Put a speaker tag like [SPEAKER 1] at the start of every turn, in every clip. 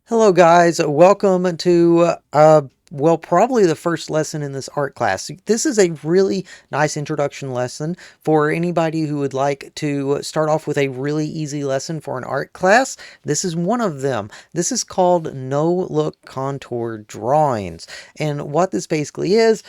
[SPEAKER 1] Hello guys, welcome to probably the first lesson in this art class. This is a really nice introduction lesson for anybody who would like to start off with a really easy lesson for an art class. This is one of them. This is called no-look contour drawings. And what this basically is,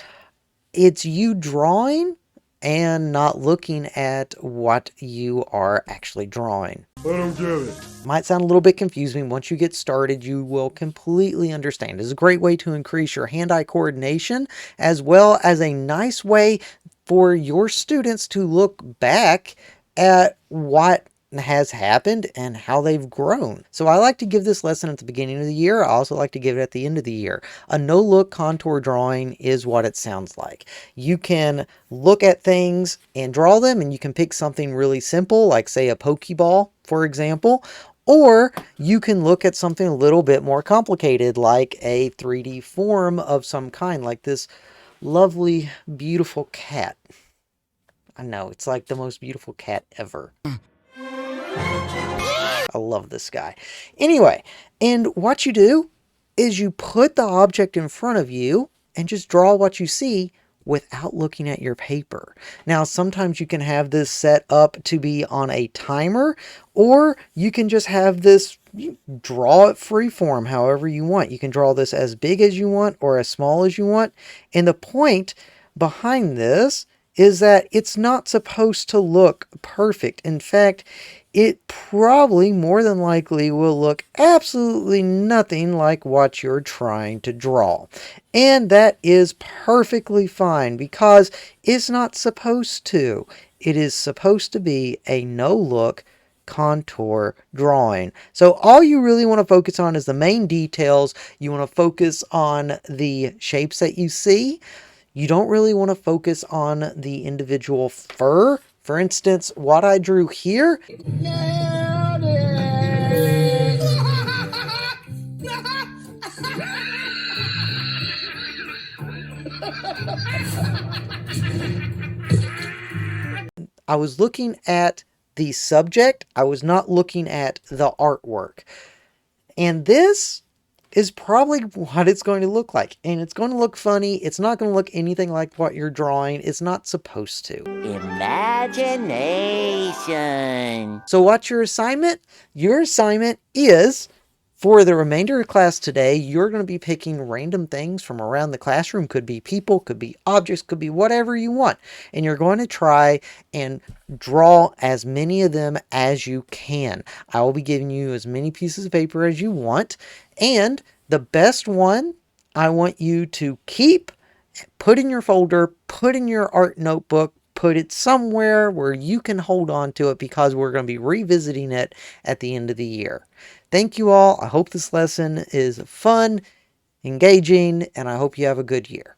[SPEAKER 1] it's you drawing and not looking at what you are actually drawing.
[SPEAKER 2] I don't get it.
[SPEAKER 1] Might sound a little bit confusing. Once you get started, you will completely understand. It's a great way to increase your hand-eye coordination, as well as a nice way for your students to look back at what has happened and how they've grown. So I like to give this lesson at the beginning of the year. I also like to give it at the end of the year. A no-look contour drawing is what it sounds like. You can look at things and draw them, and you can pick something really simple, like say a Pokeball, for example, or you can look at something a little bit more complicated, like a 3D form of some kind, like this lovely, beautiful cat. I know, it's like the most beautiful cat ever. I love this guy. Anyway, and what you do is you put the object in front of you and just draw what you see without looking at your paper. Now, sometimes you can have this set up to be on a timer, or you can just have this, you draw it freeform however you want. You can draw this as big as you want or as small as you want. And the point behind this is that it's not supposed to look perfect. In fact, it probably more than likely will look absolutely nothing like what you're trying to draw. And that is perfectly fine because it's not supposed to. It is supposed to be a no-look contour drawing. So all you really want to focus on is the main details. You want to focus on the shapes that you see. You don't really want to focus on the individual fur. For instance, what I drew here, I was looking at the subject. I was not looking at the artwork. And this is probably what it's going to look like. And it's going to look funny. It's not going to look anything like what you're drawing. It's not supposed to.
[SPEAKER 3] Imagination.
[SPEAKER 1] So what's your assignment? Your assignment is, for the remainder of class today, you're going to be picking random things from around the classroom. Could be people, could be objects, could be whatever you want. And you're going to try and draw as many of them as you can. I will be giving you as many pieces of paper as you want. And the best one, I want you to keep, put in your folder, put in your art notebook, put it somewhere where you can hold on to it because we're going to be revisiting it at the end of the year. Thank you all. I hope this lesson is fun, engaging, and I hope you have a good year.